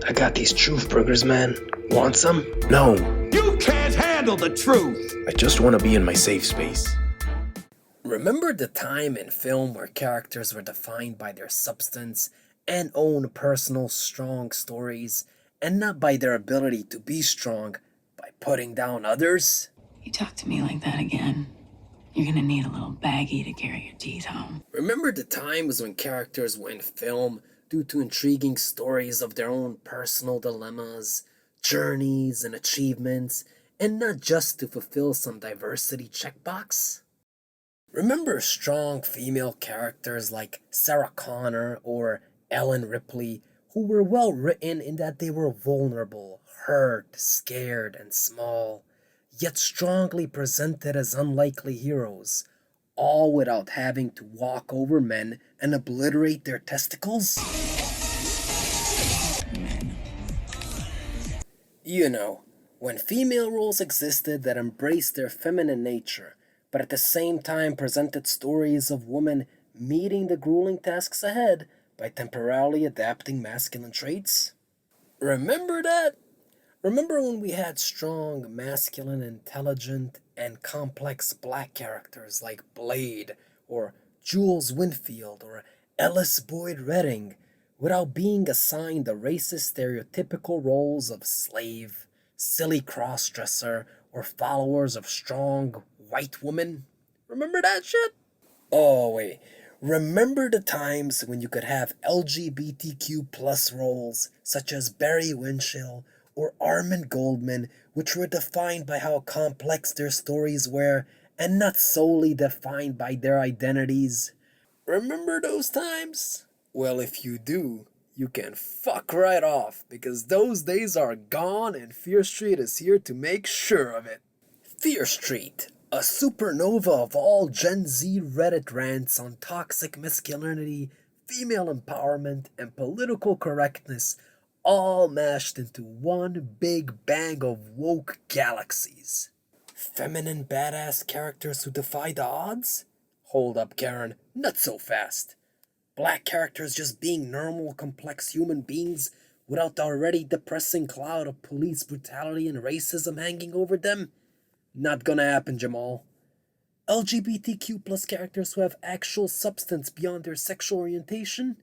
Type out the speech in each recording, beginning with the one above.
I got these truth burgers, man. Want some? No, You can't handle the truth! I just want to be in my safe space. Remember the time in film where characters were defined by their substance and own personal strong stories, and not by their ability to be strong by putting down others? You talk to me like that again, you're gonna need a little baggie to carry your teeth home. Remember the times when characters were in film due to intriguing stories of their own personal dilemmas, journeys, and achievements, and not just to fulfill some diversity checkbox? Remember strong female characters like Sarah Connor or Ellen Ripley, who were well written in that they were vulnerable, hurt, scared, and small, yet strongly presented as unlikely heroes, all without having to walk over men and obliterate their testicles? You know, when female roles existed that embraced their feminine nature, but at the same time presented stories of women meeting the grueling tasks ahead by temporarily adapting masculine traits? Remember that? Remember when we had strong, masculine, intelligent, and complex black characters like Blade, or Jules Winfield, or Ellis Boyd Redding, without being assigned the racist stereotypical roles of slave, silly crossdresser, or followers of strong white women? Remember that shit? Oh, wait. Remember the times when you could have LGBTQ plus roles, such as Barry Winchell or Armin Goldman, which were defined by how complex their stories were, and not solely defined by their identities? Remember those times? Well, if you do, you can fuck right off, because those days are gone and Fear Street is here to make sure of it. Fear Street, a supernova of all Gen Z Reddit rants on toxic masculinity, female empowerment, and political correctness, all mashed into one big bang of woke galaxies. Feminine badass characters who defy the odds? Hold up, Karen, not so fast. Black characters just being normal, complex human beings without the already depressing cloud of police brutality and racism hanging over them? Not gonna happen, Jamal. LGBTQ plus characters who have actual substance beyond their sexual orientation?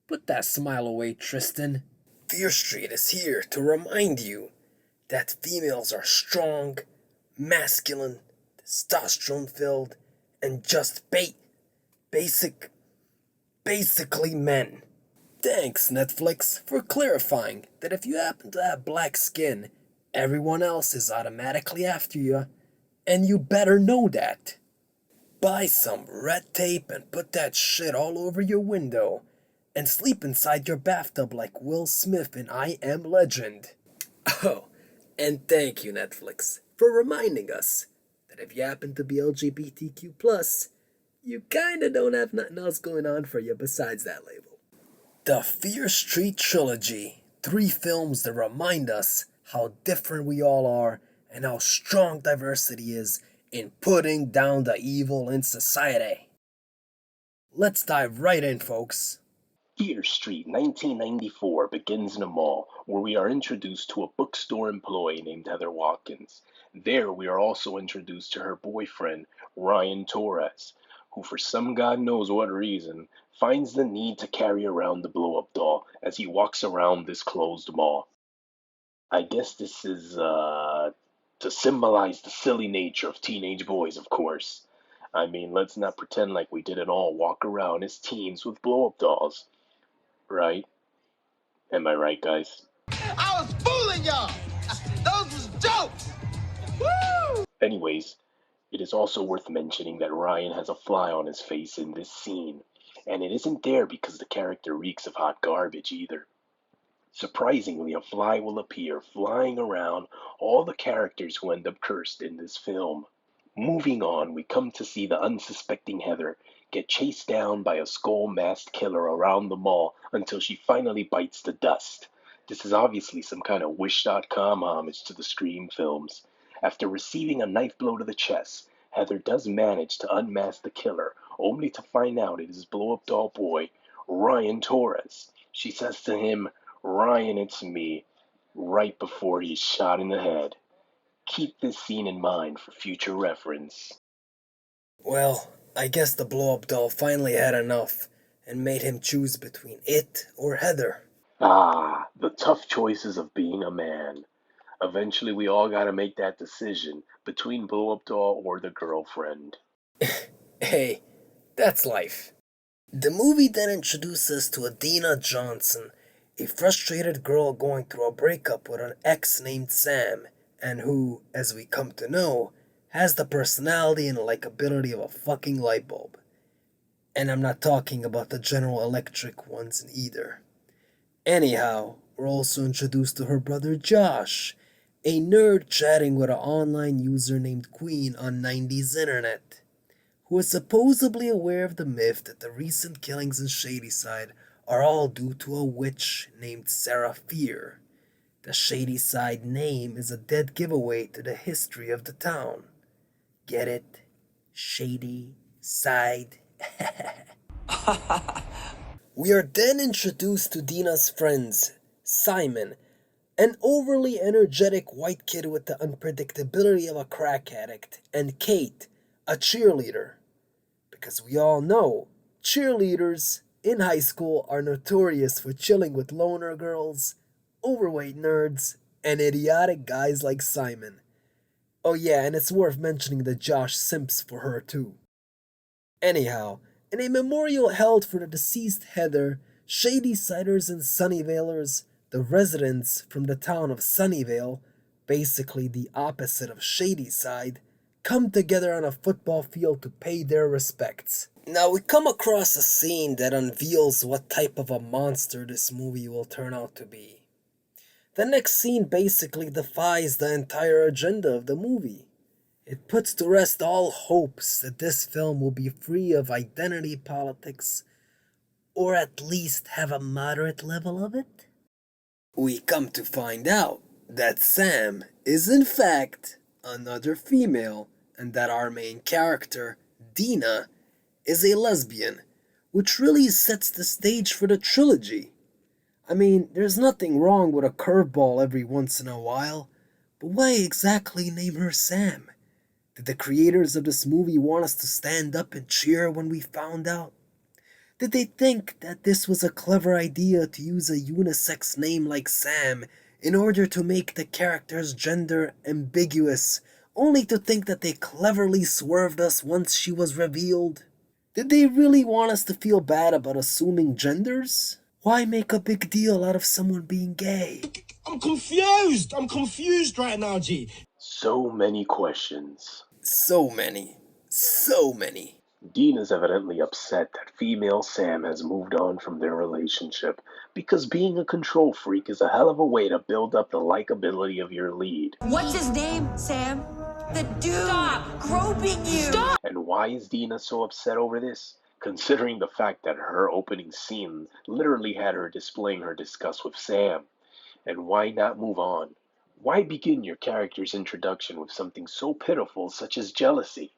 Put that smile away, Tristan. Fear Street is here to remind you that females are strong, masculine, testosterone-filled, and just basically men. Thanks, Netflix, for clarifying that if you happen to have black skin, everyone else is automatically after you, and you better know that. Buy some red tape and put that shit all over your window, and sleep inside your bathtub like Will Smith in I Am Legend. Oh, and thank you, Netflix, for reminding us that if you happen to be LGBTQ+, you kinda don't have nothing else going on for you besides that label. The Fear Street Trilogy, 3 films that remind us how different we all are and how strong diversity is in putting down the evil in society. Let's dive right in, folks. Fear Street 1994 begins in a mall where we are introduced to a bookstore employee named Heather Watkins. There we are also introduced to her boyfriend, Ryan Torres, who for some god knows what reason finds the need to carry around the blow-up doll as he walks around this closed mall. I guess this is to symbolize the silly nature of teenage boys, of course. I mean, let's not pretend like we didn't all walk around as teens with blow-up dolls. Right? Am I right, guys? I was fooling y'all! Those was jokes! Woo! Anyways, it is also worth mentioning that Ryan has a fly on his face in this scene, and it isn't there because the character reeks of hot garbage either. Surprisingly, a fly will appear flying around all the characters who end up cursed in this film. Moving on, we come to see the unsuspecting Heather get chased down by a skull-masked killer around the mall until she finally bites the dust. This is obviously some kind of Wish.com homage to the Scream films. After receiving a knife blow to the chest, Heather does manage to unmask the killer, only to find out it is blow-up doll boy, Ryan Torres. She says to him, Ryan, it's me, right before he's shot in the head. Keep this scene in mind for future reference. Well, I guess the blow-up doll finally had enough and made him choose between it or Heather. Ah, the tough choices of being a man. Eventually, we all gotta make that decision between Blow Up Doll or the girlfriend. Hey, that's life. The movie then introduces us to Adina Johnson, a frustrated girl going through a breakup with an ex named Sam, and who, as we come to know, has the personality and likability of a fucking light bulb. And I'm not talking about the General Electric ones either. Anyhow, we're also introduced to her brother Josh, a nerd chatting with an online user named Queen on 90s internet, who is supposedly aware of the myth that the recent killings in Shadyside are all due to a witch named Sarah Fear. The Shadyside name is a dead giveaway to the history of the town. Get it? Shady Side. We are then introduced to Dina's friends, Simon, an overly energetic white kid with the unpredictability of a crack addict, and Kate, a cheerleader. Because we all know, cheerleaders in high school are notorious for chilling with loner girls, overweight nerds, and idiotic guys like Simon. Oh yeah, and it's worth mentioning that Josh simps for her too. Anyhow, in a memorial held for the deceased Heather, Shadysiders and Sunnyvalers, the residents from the town of Sunnyvale, basically the opposite of Shadyside, come together on a football field to pay their respects. Now we come across a scene that unveils what type of a monster this movie will turn out to be. The next scene basically defies the entire agenda of the movie. It puts to rest all hopes that this film will be free of identity politics, or at least have a moderate level of it. We come to find out that Sam is in fact another female, and that our main character, Dina, is a lesbian, which really sets the stage for the trilogy. I mean, there's nothing wrong with a curveball every once in a while, but why exactly name her Sam? Did the creators of this movie want us to stand up and cheer when we found out? Did they think that this was a clever idea to use a unisex name like Sam in order to make the character's gender ambiguous, only to think that they cleverly swerved us once she was revealed? Did they really want us to feel bad about assuming genders? Why make a big deal out of someone being gay? I'm confused. I'm confused right now, G. So many questions. So many. So many. Dean is evidently upset that female Sam has moved on from their relationship because being a control freak is a hell of a way to build up the likability of your lead. What's his name, Sam? The dude. Stop groping you. Stop. And why is Dina so upset over this? Considering the fact that her opening scene literally had her displaying her disgust with Sam. And why not move on? Why begin your character's introduction with something so pitiful such as jealousy?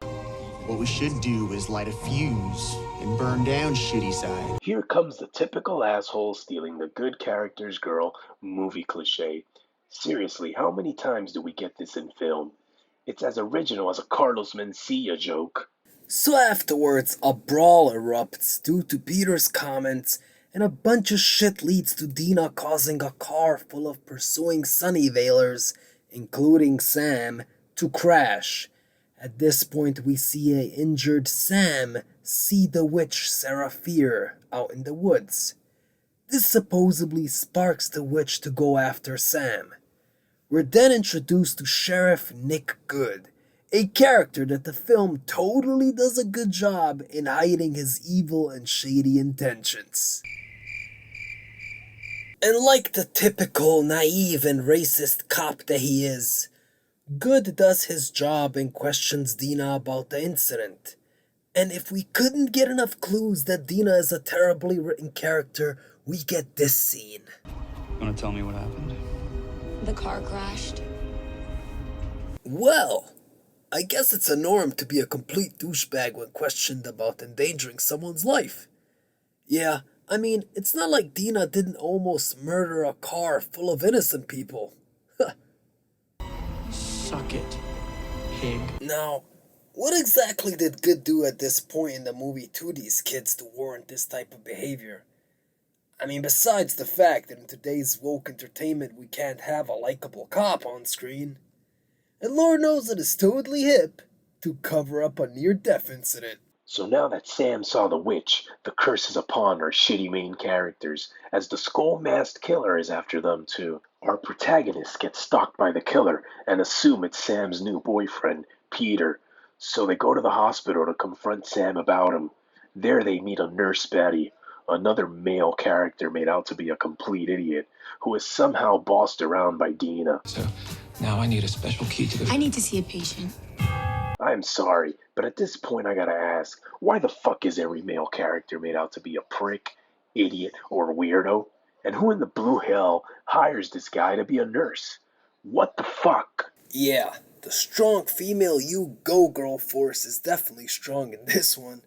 What we should do is light a fuse and burn down Shadyside. Here comes the typical asshole stealing the good character's girl movie cliche. Seriously, how many times do we get this in film? It's as original as a Carlos Mencia joke. So afterwards, a brawl erupts due to Peter's comments, and a bunch of shit leads to Dina causing a car full of pursuing Sunnyvalers, including Sam, to crash. At this point, we see a injured Sam see the witch Sarah Fear out in the woods. This supposedly sparks the witch to go after Sam. We're then introduced to Sheriff Nick Good, a character that the film totally does a good job in hiding his evil and shady intentions. And like the typical naive and racist cop that he is, Good does his job and questions Dina about the incident. And if we couldn't get enough clues that Dina is a terribly written character, we get this scene. Wanna tell me what happened? The car crashed. Well, I guess it's a norm to be a complete douchebag when questioned about endangering someone's life. Yeah, I mean, it's not like Dina didn't almost murder a car full of innocent people. Suck it, pig. Now, what exactly did Good do at this point in the movie to these kids to warrant this type of behavior? I mean, besides the fact that in today's woke entertainment we can't have a likable cop on screen. And Lord knows it is totally hip to cover up a near-death incident. So now that Sam saw the witch, the curse is upon our shitty main characters, as the skull-masked killer is after them too. Our protagonists get stalked by the killer and assume it's Sam's new boyfriend, Peter. So they go to the hospital to confront Sam about him. There they meet a nurse Betty, another male character made out to be a complete idiot, who is somehow bossed around by Dina. So now I need a special key to the. I need to see a patient. I'm sorry, but at this point I gotta ask, why the fuck is every male character made out to be a prick, idiot, or weirdo? And who in the blue hell hires this guy to be a nurse? What the fuck? Yeah, the strong female you go girl force is definitely strong in this one,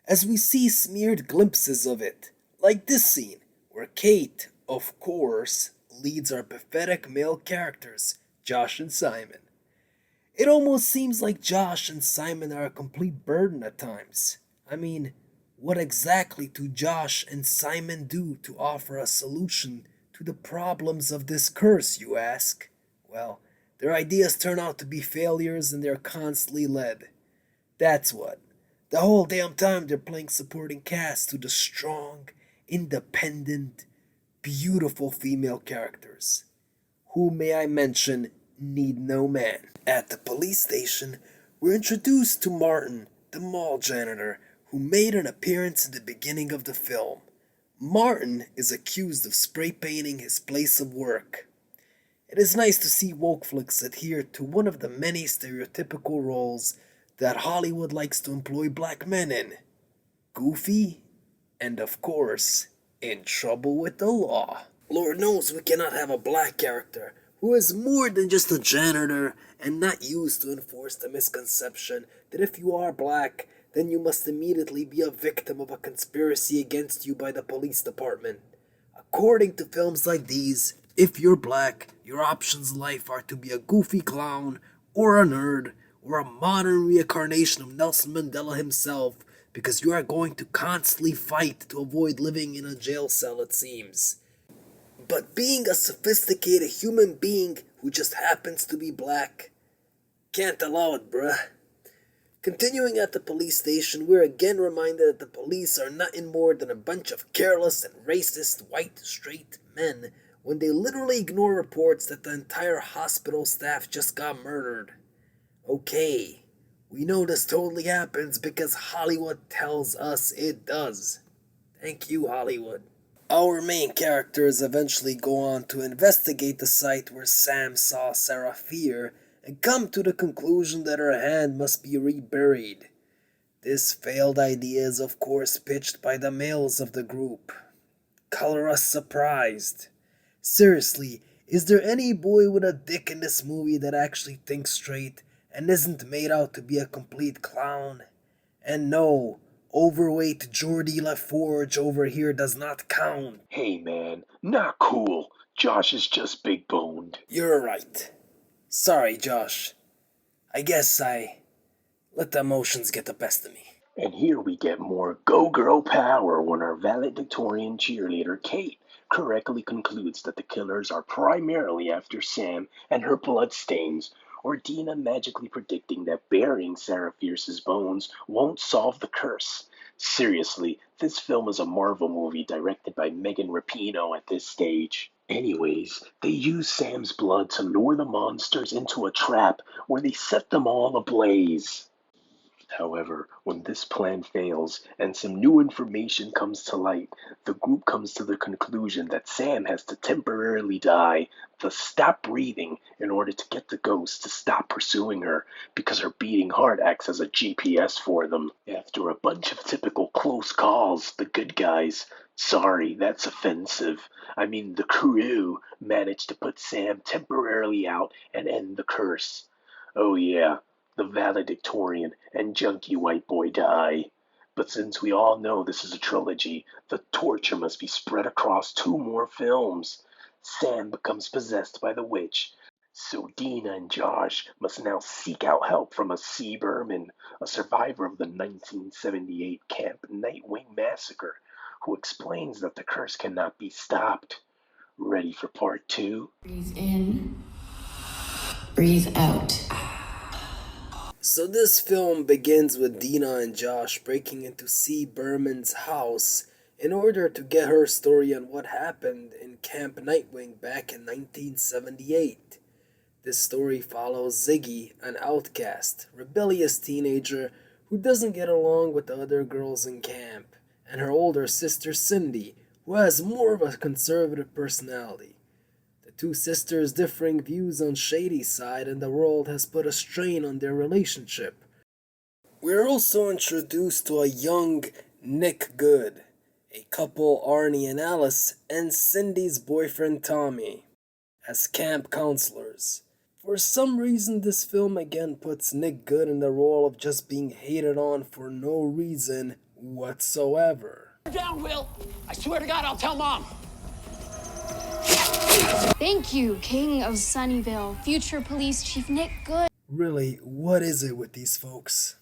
as we see smeared glimpses of it, like this scene, where Kate, of course, leads our pathetic male characters, Josh and Simon. It almost seems like Josh and Simon are a complete burden at times. I mean, what exactly do Josh and Simon do to offer a solution to the problems of this curse, you ask? Well, their ideas turn out to be failures and they're constantly led. That's what. The whole damn time they're playing supporting cast to the strong, independent, beautiful female characters, who, may I mention, need no man. At the police station, we're introduced to Martin, the mall janitor, who made an appearance in the beginning of the film. Martin is accused of spray painting his place of work. It is nice to see woke flicks adhere to one of the many stereotypical roles that Hollywood likes to employ black men in. Goofy, and of course, in trouble with the law. Lord knows we cannot have a black character who is more than just a janitor and not used to enforce the misconception that if you are black, then you must immediately be a victim of a conspiracy against you by the police department. According to films like these, if you're black, your options in life are to be a goofy clown, or a nerd, or a modern reincarnation of Nelson Mandela himself, because you are going to constantly fight to avoid living in a jail cell, it seems. But being a sophisticated human being who just happens to be black, can't allow it, bruh. Continuing at the police station, we're again reminded that the police are nothing more than a bunch of careless and racist white straight men when they literally ignore reports that the entire hospital staff just got murdered. Okay, we know this totally happens because Hollywood tells us it does. Thank you, Hollywood. Our main characters eventually go on to investigate the site where Sam saw Sarah Fear and come to the conclusion that her hand must be reburied. This failed idea is of course pitched by the males of the group. Color us surprised. Seriously, is there any boy with a dick in this movie that actually thinks straight and isn't made out to be a complete clown? And no, overweight Geordie LaForge over here does not count. Hey man, not cool. Josh is just big boned. You're right. Sorry, Josh. I guess I let the emotions get the best of me. And here we get more go girl power when our valedictorian cheerleader Kate correctly concludes that the killers are primarily after Sam and her bloodstains, or Dina magically predicting that burying Sarah Fierce's bones won't solve the curse. Seriously, this film is a Marvel movie directed by Megan Rapinoe at this stage. Anyways, they use Sam's blood to lure the monsters into a trap where they set them all ablaze. However, when this plan fails and some new information comes to light, the group comes to the conclusion that Sam has to temporarily die, thus stop breathing in order to get the ghost to stop pursuing her, because her beating heart acts as a GPS for them. After a bunch of typical close calls, the good guys, sorry, that's offensive, the crew managed to put Sam temporarily out and end the curse. Oh yeah, the valedictorian and junkie white boy die. But since we all know this is a trilogy, the torture must be spread across 2 more films. Sam becomes possessed by the witch, so Dina and Josh must now seek out help from a C. Berman, a survivor of the 1978 Camp Nightwing massacre, who explains that the curse cannot be stopped. Ready for part 2? Breathe in, breathe out. So this film begins with Dina and Josh breaking into C. Berman's house in order to get her story on what happened in Camp Nightwing back in 1978. This story follows Ziggy, an outcast, rebellious teenager who doesn't get along with the other girls in camp, and her older sister Cindy, who has more of a conservative personality. The two sisters' differing views on Shady's side and the world has put a strain on their relationship. We're also introduced to a young Nick Good, a couple Arnie and Alice, and Cindy's boyfriend Tommy, as camp counselors. For some reason, this film again puts Nick Good in the role of just being hated on for no reason whatsoever. Down, Will. I swear to God, I'll tell Mom. Thank you, King of Sunnyvale, future police chief Nick Good. Really, what is it with these folks?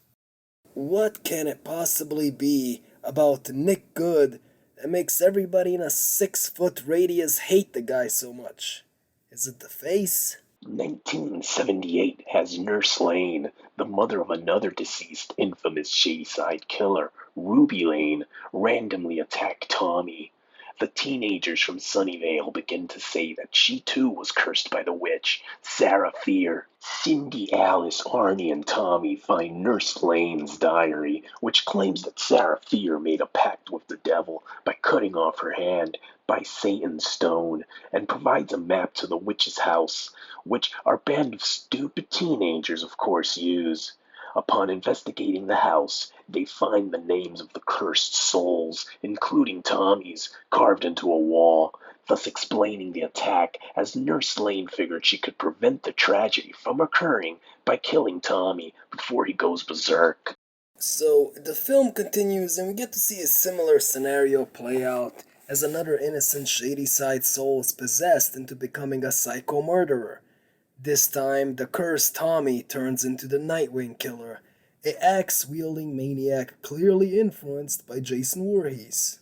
What can it possibly be about Nick Good that makes everybody in a 6-foot radius hate the guy so much? Is it the face? 1978 has Nurse Lane, the mother of another deceased infamous Shadyside killer, Ruby Lane, randomly attack Tommy. The teenagers from Sunnyvale begin to say that she too was cursed by the witch, Sarah Fear. Cindy, Alice, Arnie, and Tommy find Nurse Lane's diary, which claims that Sarah Fear made a pact with the devil by cutting off her hand by Satan's stone, and provides a map to the witch's house, which our band of stupid teenagers of course use. Upon investigating the house, they find the names of the cursed souls, including Tommy's, carved into a wall, thus explaining the attack, as Nurse Lane figured she could prevent the tragedy from occurring by killing Tommy before he goes berserk. So, the film continues and we get to see a similar scenario play out as another innocent Shadyside soul is possessed into becoming a psycho murderer. This time, the cursed Tommy turns into the Nightwing killer, a axe-wielding maniac clearly influenced by Jason Voorhees.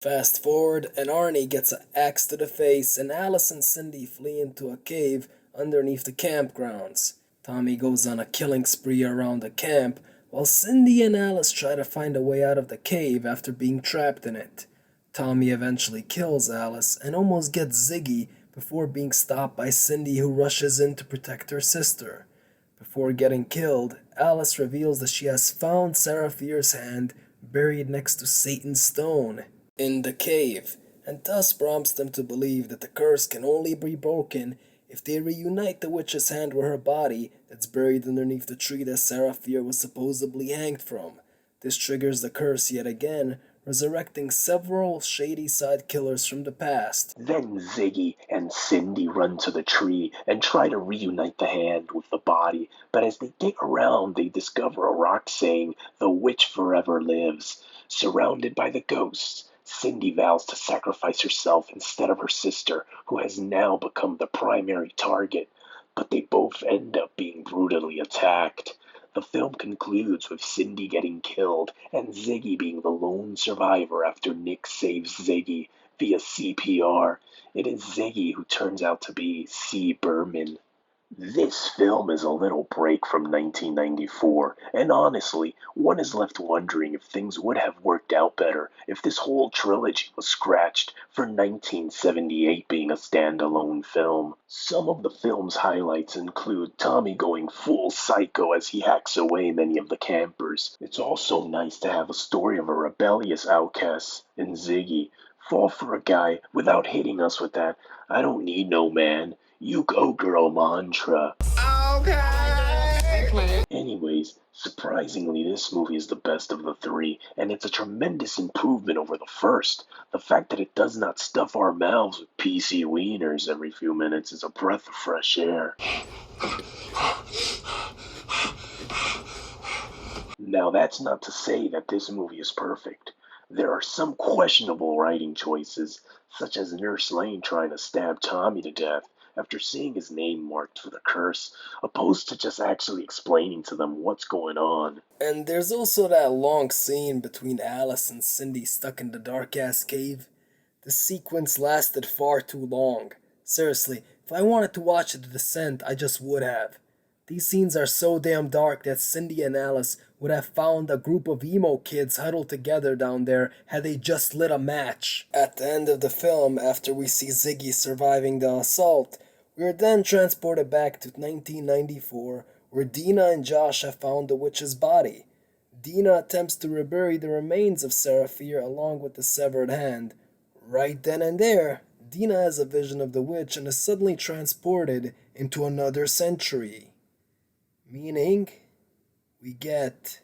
Fast forward, and Arnie gets an axe to the face, and Alice and Cindy flee into a cave underneath the campgrounds. Tommy goes on a killing spree around the camp, while Cindy and Alice try to find a way out of the cave after being trapped in it. Tommy eventually kills Alice and almost gets Ziggy before being stopped by Cindy, who rushes in to protect her sister. Before getting killed, Alice reveals that she has found Sarah Fear's hand buried next to Satan's stone in the cave, and thus prompts them to believe that the curse can only be broken if they reunite the witch's hand with her body that's buried underneath the tree that Sarah Fear was supposedly hanged from. This triggers the curse yet again, resurrecting several Shadyside killers from the past. Then Ziggy and Cindy run to the tree and try to reunite the hand with the body, but as they dig around, they discover a rock saying, "The witch forever lives." Surrounded by the ghosts, Cindy vows to sacrifice herself instead of her sister, who has now become the primary target, but they both end up being brutally attacked. The film concludes with Cindy getting killed and Ziggy being the lone survivor after Nick saves Ziggy via CPR. It is Ziggy who turns out to be C. Berman. This film is a little break from 1994, and honestly, one is left wondering if things would have worked out better if this whole trilogy was scratched for 1978 being a standalone film. Some of the film's highlights include Tommy going full psycho as he hacks away many of the campers. It's also nice to have a story of a rebellious outcast in Ziggy. Fall for a guy without hitting us with that "I don't need no man, you go girl" mantra. Okay. Anyways, surprisingly, this movie is the best of the three, and it's a tremendous improvement over the first. The fact that it does not stuff our mouths with PC wieners every few minutes is a breath of fresh air. Now, that's not to say that this movie is perfect. There are some questionable writing choices, such as Nurse Lane trying to stab Tommy to death after seeing his name marked for the curse, opposed to just actually explaining to them what's going on. And there's also that long scene between Alice and Cindy stuck in the dark-ass cave. The sequence lasted far too long. Seriously, if I wanted to watch The Descent, I just would have. These scenes are so damn dark that Cindy and Alice would have found a group of emo kids huddled together down there had they just lit a match. At the end of the film, after we see Ziggy surviving the assault, we are then transported back to 1994, where Dina and Josh have found the witch's body. Dina attempts to rebury the remains of Sarah Fear along with the severed hand. Right then and there, Dina has a vision of the witch and is suddenly transported into another century. Meaning, we get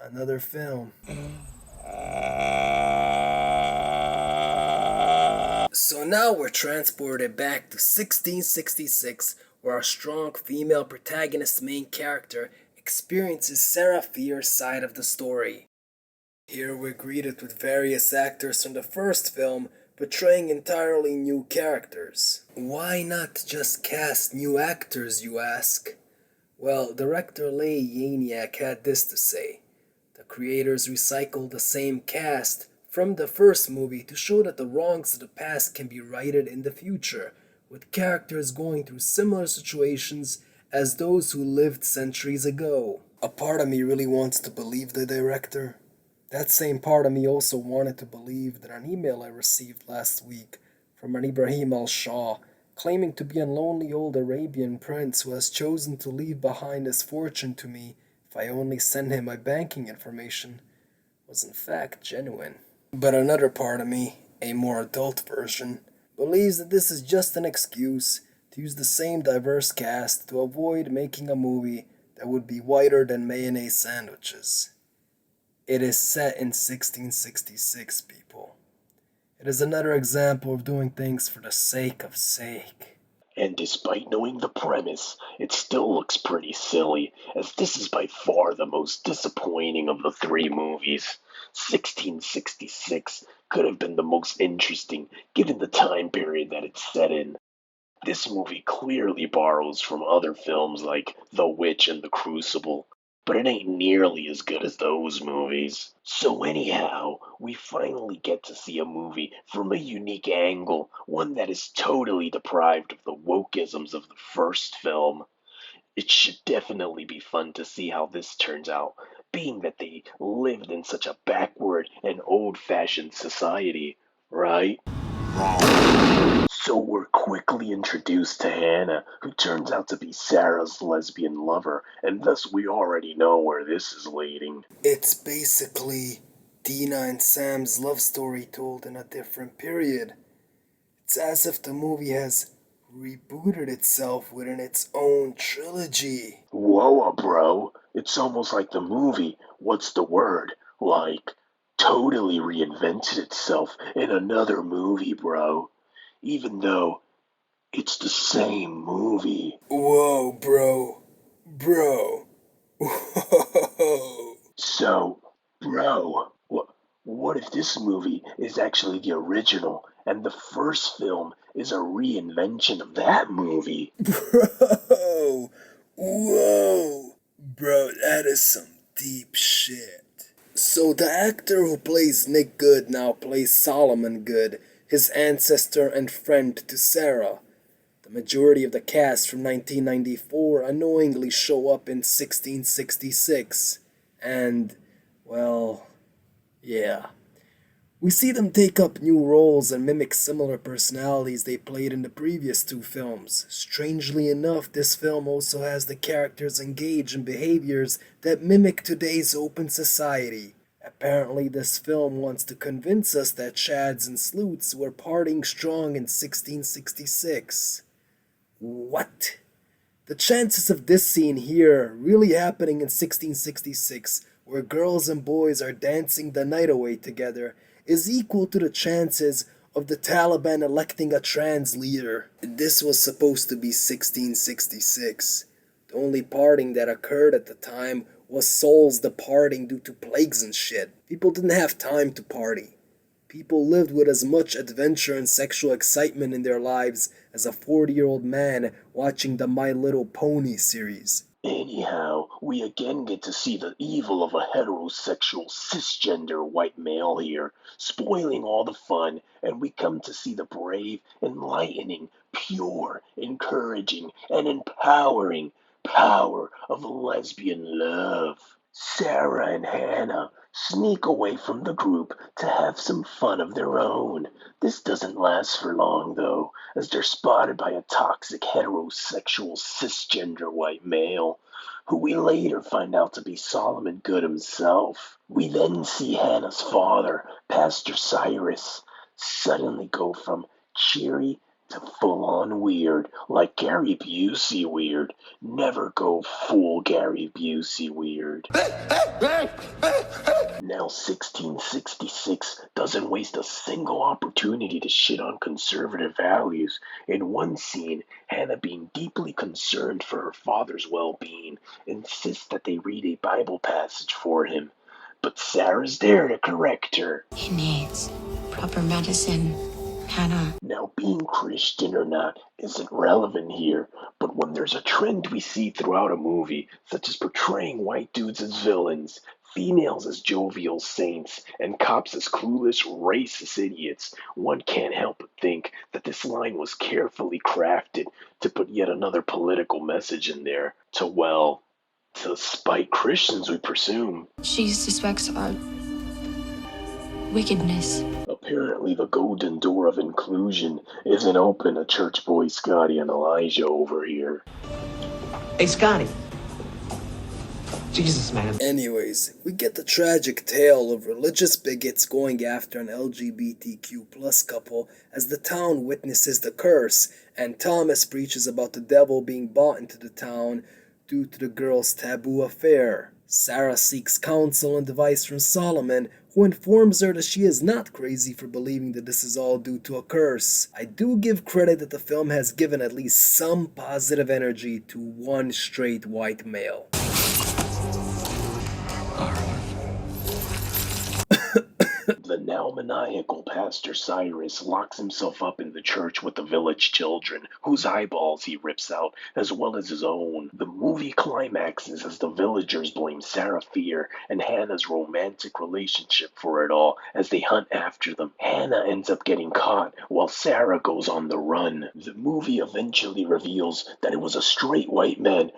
another film. So now we're transported back to 1666, where our strong female protagonist main character experiences Sarah Fear's side of the story. Here we're greeted with various actors from the first film portraying entirely new characters. Why not just cast new actors, you ask? Well, director Leigh Yaniak had this to say. The creators recycled the same cast from the first movie to show that the wrongs of the past can be righted in the future, with characters going through similar situations as those who lived centuries ago. A part of me really wants to believe the director. That same part of me also wanted to believe that an email I received last week from an Ibrahim al-Shah claiming to be a lonely old Arabian prince who has chosen to leave behind his fortune to me if I only send him my banking information, was in fact genuine. But another part of me, a more adult version, believes that this is just an excuse to use the same diverse cast to avoid making a movie that would be whiter than mayonnaise sandwiches. It is set in 1666, people. It is another example of doing things for the sake of sake. And despite knowing the premise, it still looks pretty silly, as this is by far the most disappointing of the three movies. 1666 could have been the most interesting, given the time period that it's set in. This movie clearly borrows from other films like The Witch and The Crucible, but it ain't nearly as good as those movies. So anyhow, we finally get to see a movie from a unique angle, one that is totally deprived of the wokeisms of the first film. It should definitely be fun to see how this turns out, being that they lived in such a backward and old-fashioned society, right? So we're quickly introduced to Hannah, who turns out to be Sarah's lesbian lover, and thus we already know where this is leading. It's basically Dina and Sam's love story told in a different period. It's as if the movie has rebooted itself within its own trilogy. Whoa, bro. It's almost like the movie, what's the word? Like, totally reinvented itself in another movie, bro. Even though it's the same movie. Whoa, bro. Bro. Whoa. So, bro, what if this movie is actually the original and the first film is a reinvention of that movie? Bro. Whoa. Bro, that is some deep shit. So the actor who plays Nick Good now plays Solomon Good, his ancestor and friend to Sarah. The majority of the cast from 1994 unknowingly show up in 1666. And, well, yeah. We see them take up new roles and mimic similar personalities they played in the previous two films. Strangely enough, this film also has the characters engage in behaviors that mimic today's open society. Apparently, this film wants to convince us that Chads and Sleuths were partying strong in 1666. What? The chances of this scene here really happening in 1666, where girls and boys are dancing the night away together, is equal to the chances of the Taliban electing a trans leader. This was supposed to be 1666. The only partying that occurred at the time was souls departing due to plagues and shit. People didn't have time to party. People lived with as much adventure and sexual excitement in their lives as a 40-year-old man watching the My Little Pony series. Anyhow, we again get to see the evil of a heterosexual cisgender white male here, spoiling all the fun, and we come to see the brave, enlightening, pure, encouraging, and empowering power of lesbian love. Sarah and Hannah sneak away from the group to have some fun of their own. This doesn't last for long, though, as they're spotted by a toxic heterosexual cisgender white male, who we later find out to be Solomon Good himself. We then see Hannah's father, Pastor Cyrus, suddenly go from cheery to full-on weird, like Gary Busey weird. Never go full Gary Busey weird. Now 1666 doesn't waste a single opportunity to shit on conservative values. In one scene, Hannah, being deeply concerned for her father's well-being, insists that they read a Bible passage for him. But Sarah's there to correct her. He needs proper medicine, Hannah. Now, being Christian or not isn't relevant here, but when there's a trend we see throughout a movie, such as portraying white dudes as villains, females as jovial saints, and cops as clueless, racist idiots, one can't help but think that this line was carefully crafted to put yet another political message in there to spite Christians, we presume. She suspects our wickedness. Apparently the golden door of inclusion isn't open to church boys Scotty and Elijah over here. Hey, Scotty. Jesus, man. Anyways, we get the tragic tale of religious bigots going after an LGBTQ plus couple as the town witnesses the curse, and Thomas preaches about the devil being brought into the town due to the girl's taboo affair. Sarah seeks counsel and advice from Solomon, who informs her that she is not crazy for believing that this is all due to a curse. I do give credit that the film has given at least some positive energy to one straight white male. The now maniacal Pastor Cyrus locks himself up in the church with the village children, whose eyeballs he rips out, as well as his own. The movie climaxes as the villagers blame Sarah Fear and Hannah's romantic relationship for it all as they hunt after them. Hannah ends up getting caught while Sarah goes on the run. The movie eventually reveals that it was a straight white man,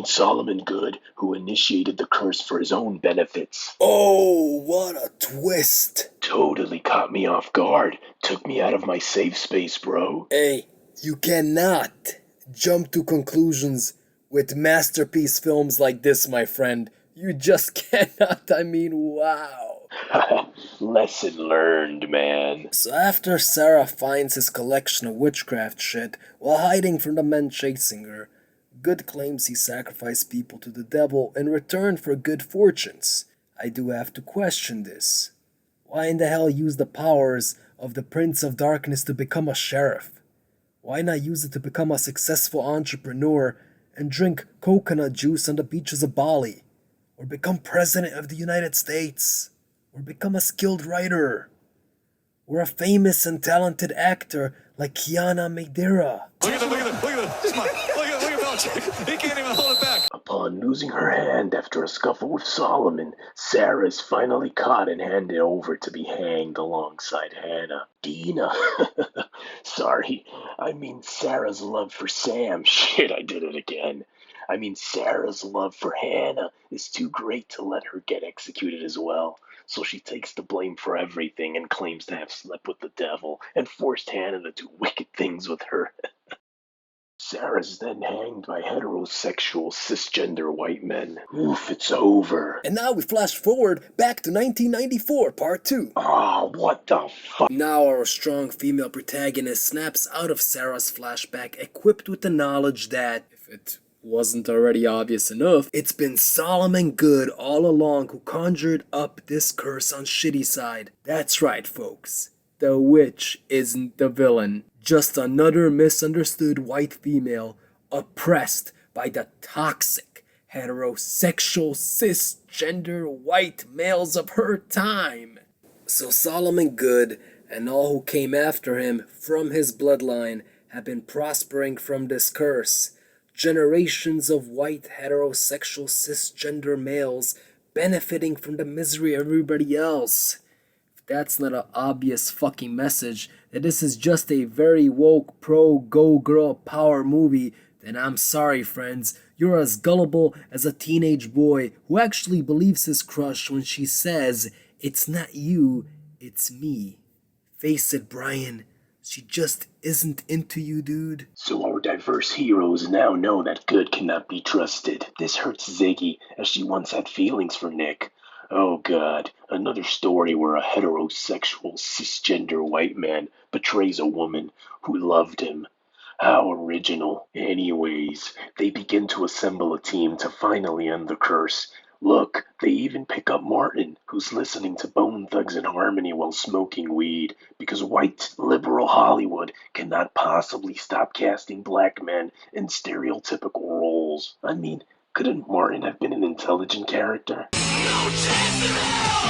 Solomon Good, who initiated the curse for his own benefits. Oh, what a twist! Totally caught me off guard. Took me out of my safe space, bro. Hey, you cannot jump to conclusions with masterpiece films like this, my friend. You just cannot. Wow. Lesson learned, man. So after Sarah finds his collection of witchcraft shit while hiding from the men chasing her, Good claims he sacrificed people to the devil in return for good fortunes. I do have to question this. Why in the hell use the powers of the Prince of Darkness to become a sheriff? Why not use it to become a successful entrepreneur and drink coconut juice on the beaches of Bali? Or become President of the United States? Or become a skilled writer? Or a famous and talented actor like Kiana Madeira? Look at this man. Look at Belichick. He can't even hold it back. Upon losing her hand after a scuffle with Solomon, Sarah is finally caught and handed over to be hanged alongside Hannah. Dina. Sorry, Sarah's love for Sam. Shit, I did it again. Sarah's love for Hannah is too great to let her get executed as well. So she takes the blame for everything and claims to have slept with the devil and forced Hannah to do wicked things with her. Sarah's then hanged by heterosexual cisgender white men. Oof, it's over. And now we flash forward back to 1994, part 2. Oh, what the fuck? Now our strong female protagonist snaps out of Sarah's flashback equipped with the knowledge that, if it wasn't already obvious enough, it's been Solomon Good all along who conjured up this curse on Shitty Side. That's right, folks. The witch isn't the villain. Just another misunderstood white female oppressed by the toxic, heterosexual, cisgender, white males of her time. So Solomon Good and all who came after him from his bloodline have been prospering from this curse. Generations of white, heterosexual, cisgender males benefiting from the misery of everybody else. If that's not an obvious fucking message that this is just a very woke, pro-go-girl power movie, then I'm sorry, friends. You're as gullible as a teenage boy who actually believes his crush when she says, "It's not you, it's me." Face it, Brian. She just isn't into you, dude. So our diverse heroes now know that good cannot be trusted. This hurts Ziggy, as she once had feelings for Nick. Oh god, another story where a heterosexual, cisgender white man betrays a woman who loved him. How original. Anyways, they begin to assemble a team to finally end the curse. Look, they even pick up Martin, who's listening to Bone Thugs and Harmony while smoking weed, because white liberal Hollywood cannot possibly stop casting black men in stereotypical roles. I mean, couldn't Martin have been an intelligent character?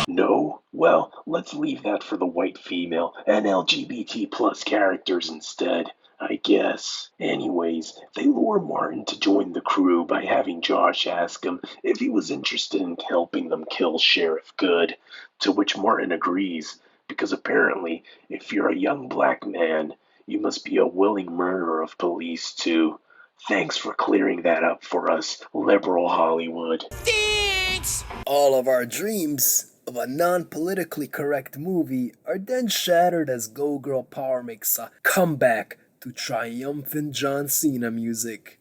No? Well, let's leave that for the white female and LGBT plus characters instead, I guess. Anyways, they lure Martin to join the crew by having Josh ask him if he was interested in helping them kill Sheriff Good, to which Martin agrees, because apparently, if you're a young black man, you must be a willing murderer of police too. Thanks for clearing that up for us, liberal Hollywood. Thanks! All of our dreams of a non-politically correct movie are then shattered as Go Girl Power makes a comeback to triumphant John Cena music.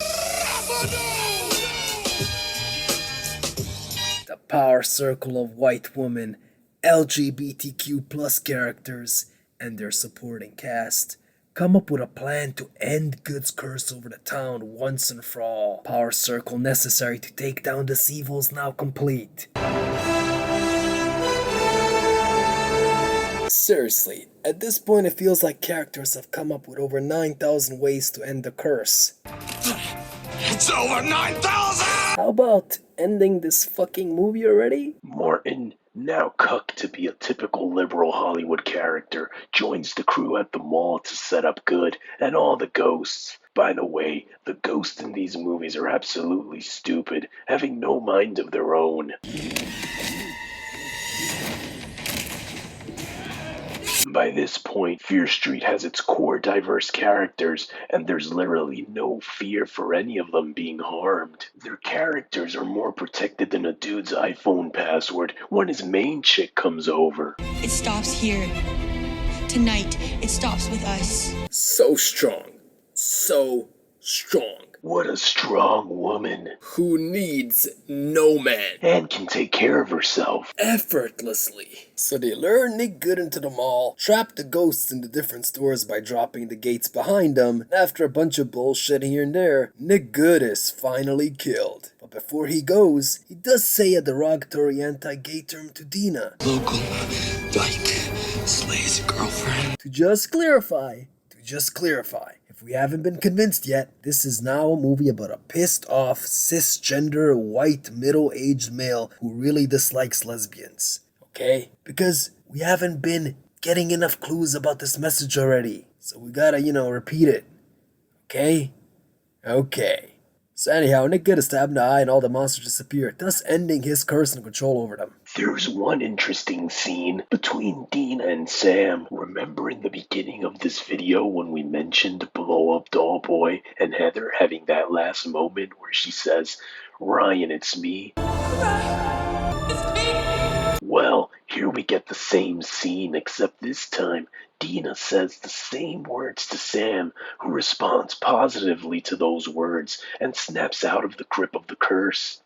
The power circle of white women, LGBTQ plus characters, and their supporting cast come up with a plan to end Good's curse over the town once and for all. Power circle necessary to take down this evil is now complete. Seriously, at this point it feels like characters have come up with over 9,000 ways to end the curse. It's over 9,000! How about ending this fucking movie already? Martin, now cucked to be a typical liberal Hollywood character, joins the crew at the mall to set up Good and all the ghosts. By the way, the ghosts in these movies are absolutely stupid, having no mind of their own. By this point, Fear Street has its core diverse characters, and there's literally no fear for any of them being harmed. Their characters are more protected than a dude's iPhone password when his main chick comes over. It stops here. Tonight, it stops with us. So strong. So strong. What a strong woman. Who needs no man. And can take care of herself. Effortlessly. So they lure Nick Good into the mall, trap the ghosts in the different stores by dropping the gates behind them, and after a bunch of bullshit here and there, Nick Good is finally killed. But before he goes, he does say a derogatory anti-gay term to Dina. Local dyke slays girlfriend. To just clarify, if we haven't been convinced yet, this is now a movie about a pissed off, cisgender, white, middle-aged male who really dislikes lesbians. Okay? Because we haven't been getting enough clues about this message already. So we gotta, repeat it. Okay? Okay. So anyhow, Nick Good is stabbed in the eye and all the monsters disappear, thus ending his curse and control over them. There's one interesting scene between Dina and Sam. Remember in the beginning of this video when we mentioned Blow Up Doll Boy and Heather having that last moment where she says, "Ryan, it's me"? Well, here we get the same scene, except this time Dina says the same words to Sam, who responds positively to those words and snaps out of the grip of the curse.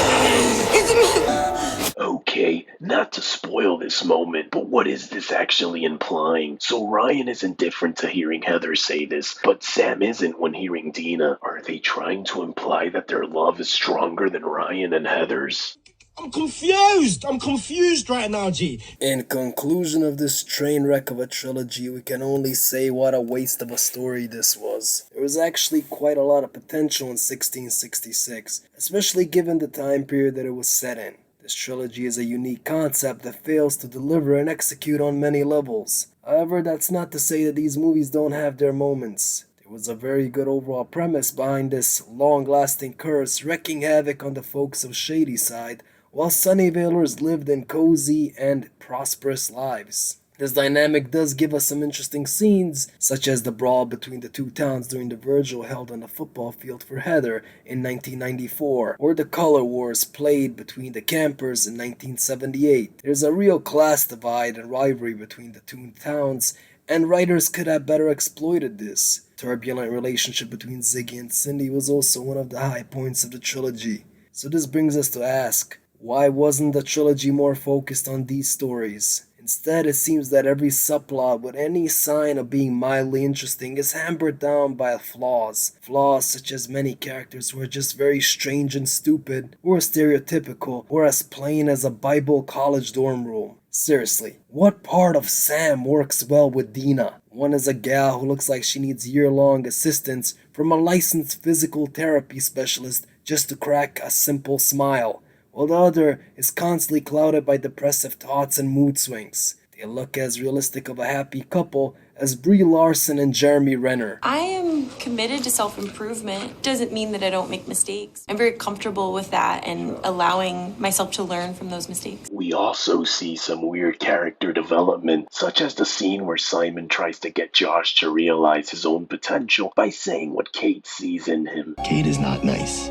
Okay, not to spoil this moment, but what is this actually implying? So Ryan is indifferent to hearing Heather say this, but Sam isn't when hearing Dina. Are they trying to imply that their love is stronger than Ryan and Heather's? I'm confused right now, G. In conclusion of this train wreck of a trilogy, we can only say what a waste of a story this was. There was actually quite a lot of potential in 1666, especially given the time period that it was set in. This trilogy is a unique concept that fails to deliver and execute on many levels. However, that's not to say that these movies don't have their moments. There was a very good overall premise behind this long-lasting curse wreaking havoc on the folks of Shadyside, while Sunnyvalers lived in cozy and prosperous lives. This dynamic does give us some interesting scenes, such as the brawl between the two towns during the Virgil held on the football field for Heather in 1994, or the color wars played between the campers in 1978. There's a real class divide and rivalry between the two towns, and writers could have better exploited this. Turbulent relationship between Ziggy and Cindy was also one of the high points of the trilogy. So this brings us to ask, why wasn't the trilogy more focused on these stories? Instead, it seems that every subplot with any sign of being mildly interesting is hampered down by flaws. Flaws such as many characters who are just very strange and stupid, or stereotypical, or as plain as a Bible college dorm room. Seriously, what part of Sam works well with Dina? One is a gal who looks like she needs year-long assistance from a licensed physical therapy specialist just to crack a simple smile, while the other is constantly clouded by depressive thoughts and mood swings. They look as realistic of a happy couple as Brie Larson and Jeremy Renner. I am committed to self-improvement. Doesn't mean that I don't make mistakes. I'm very comfortable with that and allowing myself to learn from those mistakes. We also see some weird character development, such as the scene where Simon tries to get Josh to realize his own potential by saying what Kate sees in him. Kate is not nice.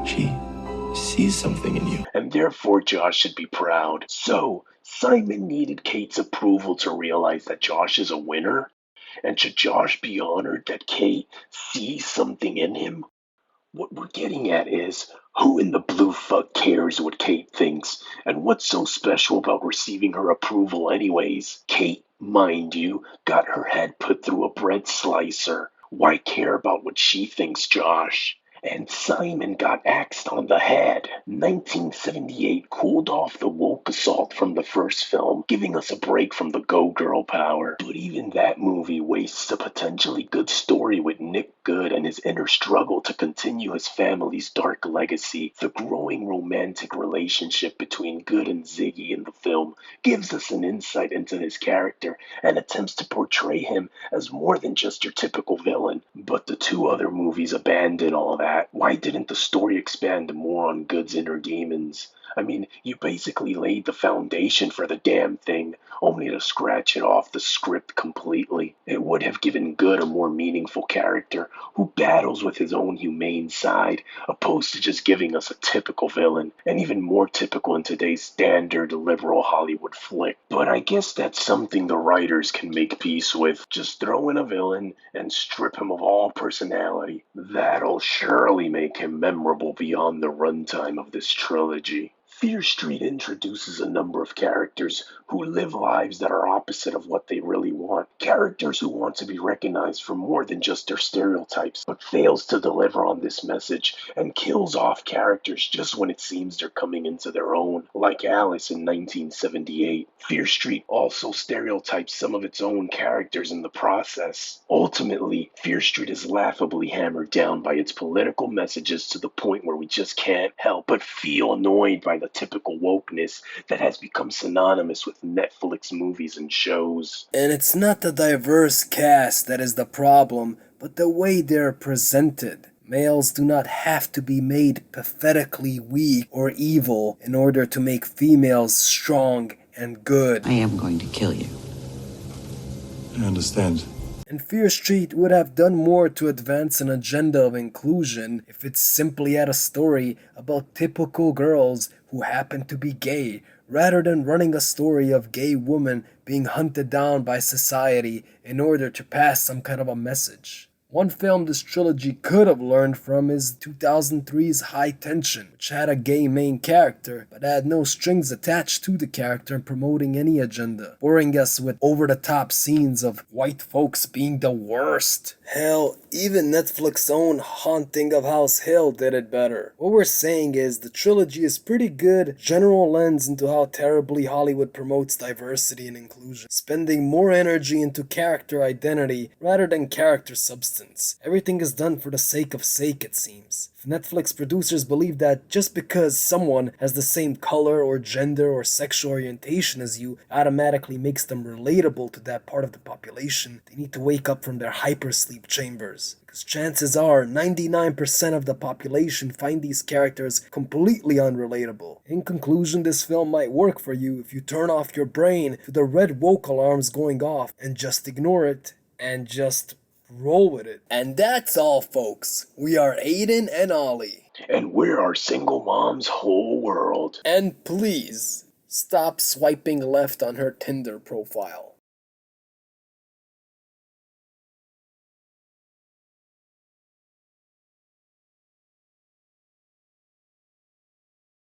She sees something in you. And therefore Josh should be proud. So, Simon needed Kate's approval to realize that Josh is a winner? And should Josh be honored that Kate sees something in him? What we're getting at is, who in the blue fuck cares what Kate thinks? And what's so special about receiving her approval anyways? Kate, mind you, got her head put through a bread slicer. Why care about what she thinks, Josh? And Simon got axed on the head. 1978 cooled off the woke assault from the first film, giving us a break from the go-girl power. But even that movie wastes a potentially good story with Nick Good and his inner struggle to continue his family's dark legacy. The growing romantic relationship between Good and Ziggy in the film gives us an insight into his character and attempts to portray him as more than just your typical villain. But the two other movies abandon all that. Why didn't the story expand more on Good's inner demons? I mean, you basically laid the foundation for the damn thing, only to scratch it off the script completely. It would have given Good a more meaningful character who battles with his own humane side, opposed to just giving us a typical villain, and even more typical in today's standard liberal Hollywood flick. But I guess that's something the writers can make peace with. Just throw in a villain and strip him of all personality. That'll surely make him memorable beyond the runtime of this trilogy. Fear Street introduces a number of characters who live lives that are opposite of what they really want. Characters who want to be recognized for more than just their stereotypes, but fails to deliver on this message and kills off characters just when it seems they're coming into their own, like Alice in 1978. Fear Street also stereotypes some of its own characters in the process. Ultimately, Fear Street is laughably hammered down by its political messages to the point where we just can't help but feel annoyed by the typical wokeness that has become synonymous with Netflix movies and shows. And it's not the diverse cast that is the problem, but the way they're presented. Males do not have to be made pathetically weak or evil in order to make females strong and good. I am going to kill you. I understand. And Fear Street would have done more to advance an agenda of inclusion if it simply had a story about typical girls who happen to be gay, rather than running a story of gay women being hunted down by society in order to pass some kind of a message. One film this trilogy could have learned from is 2003's High Tension, which had a gay main character, but had no strings attached to the character and promoting any agenda, boring us with over-the-top scenes of white folks being the worst. Hell, even Netflix's own Haunting of House Hill did it better. What we're saying is the trilogy is pretty good general lens into how terribly Hollywood promotes diversity and inclusion, spending more energy into character identity rather than character substance. Everything is done for the sake of sake, it seems. If Netflix producers believe that just because someone has the same color or gender or sexual orientation as you automatically makes them relatable to that part of the population, they need to wake up from their hypersleep chambers. Because chances are 99% of the population find these characters completely unrelatable. In conclusion, this film might work for you if you turn off your brain to the red woke alarms going off and just ignore it and just roll with it. And that's all, folks. We are Aiden and Ollie. And we're our single mom's whole world. And please, stop swiping left on her Tinder profile.